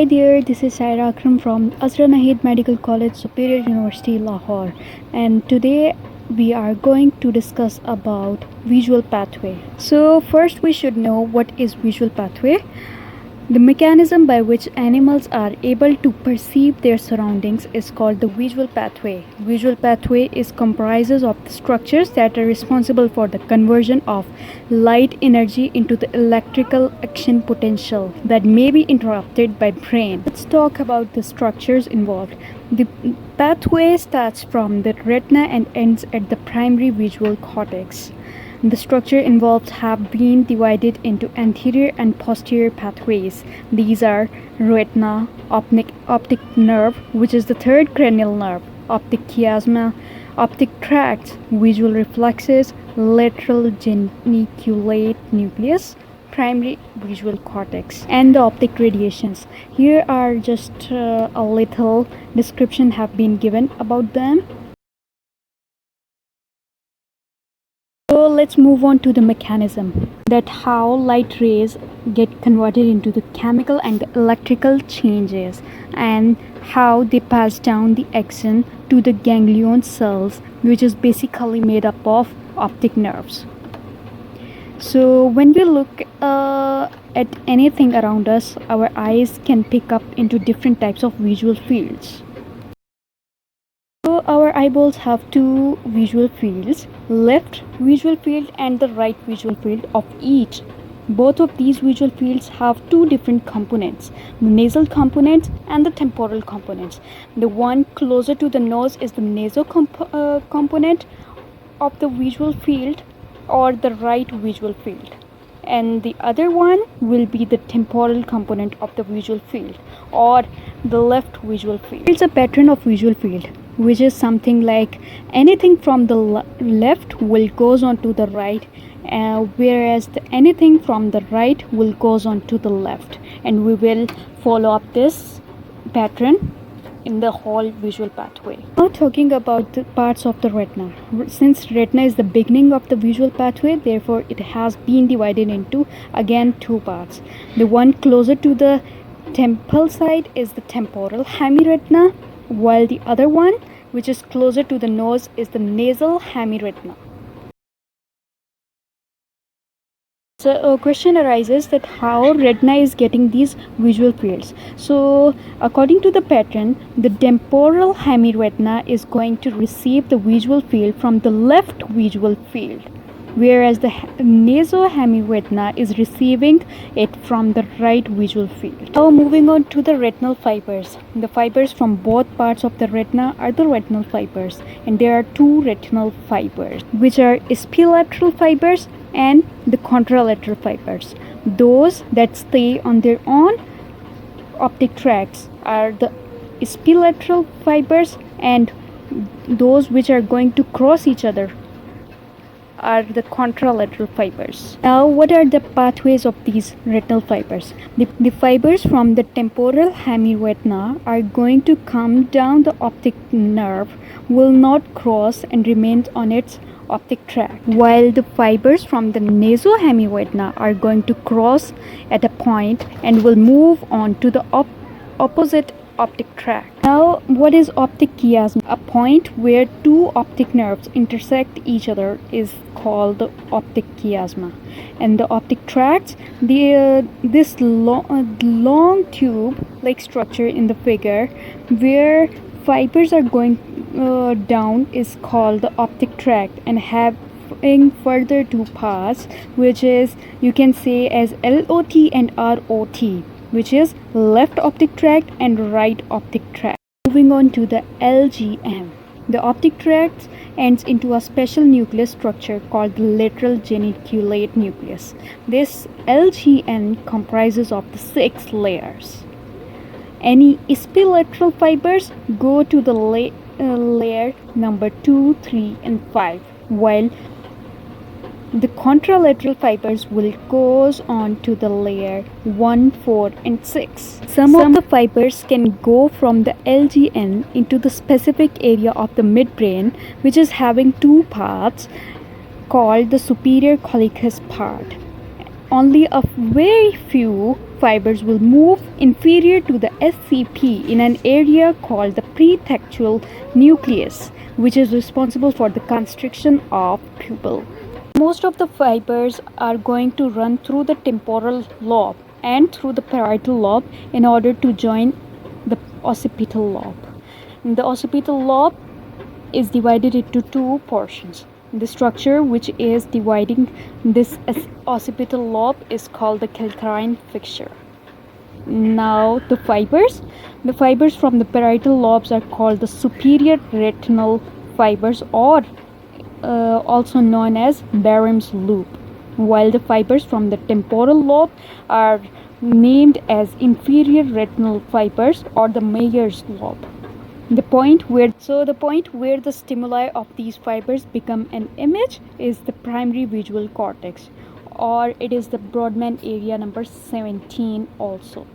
Hi there, this is Saira Akram from Asra Nahid Medical College, Superior University, Lahore, and today we are going to discuss about visual pathway. So first we should know what is visual pathway. The mechanism by which animals are able to perceive their surroundings is called the visual pathway. Visual pathway is comprises of the structures that are responsible for the conversion of light energy into the electrical action potential that may be interrupted by brain. Let's talk about the structures involved. The pathway starts from the retina and ends at the primary visual cortex. The structure involved have been divided into anterior and posterior pathways. These are retina, optic nerve, which is the third cranial nerve, optic chiasma, optic tract, visual reflexes, lateral geniculate nucleus, primary visual cortex, and the optic radiations. Here are just a little description have been given about them. So let's move on to the mechanism, that how light rays get converted into the chemical and the electrical changes, and how they pass down the axon to the ganglion cells, which is basically made up of optic nerves. So when we look at anything around us, our eyes can pick up into different types of visual fields. So our eyeballs have two visual fields, left visual field and the right visual field of each. Both of these visual fields have two different components, the nasal component and the temporal components. The one closer to the nose is the nasal component of the visual field, or the right visual field, and the other one will be the temporal component of the visual field, or the left visual field. It's a pattern of visual field, which is something like anything from the left will goes on to the right, whereas anything from the right will goes on to the left, and we will follow up this pattern in the whole visual pathway. Now talking about the parts of the retina. Since retina is the beginning of the visual pathway, therefore it has been divided into again two parts. The one closer to the temple side is the temporal hemiretina, while the other one, which is closer to the nose, is the nasal hemiretina. So a question arises that how retina is getting these visual fields. So according to the pattern, the temporal hemiretina is going to receive the visual field from the left visual field, whereas the nasal hemiretina is receiving it from the right visual field. Now moving on to the retinal fibers. The fibers from both parts of the retina are the retinal fibers, and there are two retinal fibers, which are epilateral fibers and the contralateral fibers. Those that stay on their own optic tracts are the epilateral fibers, and those which are going to cross each other are the contralateral fibers. Now what are the pathways of these retinal fibers? The fibers from the temporal hemiretina are going to come down the optic nerve, will not cross and remain on its optic tract, while the fibers from the nasal hemiretina are going to cross at a point and will move on to the opposite optic tract. Now what is optic chiasm? A point where two optic nerves intersect each other is called the optic chiasma. And the optic tracts, this long tube like structure in the figure where fibers are going down is called the optic tract, and having further two parts, which is you can say as LOT and ROT, which is left optic tract and right optic tract. Moving on to the LGN. The optic tract ends into a special nucleus structure called the lateral geniculate nucleus. This LGN comprises of the 6 layers. Any epilateral fibers go to the layer number 2, 3 and 5, while the contralateral fibers will goes on to the layer 1, 4 and 6. Some of the fibers can go from the LGN into the specific area of the midbrain, which is having two parts called the superior collicus part. only a very few fibers will move inferior to the SCP in an area called the prefrontal nucleus, which is responsible for the constriction of pupil. Most of the fibers are going to run through the temporal lobe and through the parietal lobe in order to join the occipital lobe. The occipital lobe is divided into two portions. The structure which is dividing this occipital lobe is called the calcarine fissure. Now the fibers from the parietal lobes are called the superior retinal fibers, or also known as Barham's loop, while the fibers from the temporal lobe are named as inferior retinal fibers or the Meyer's lobe. The point where the stimuli of these fibers become an image is the primary visual cortex, or it is the Brodmann area number 17 also.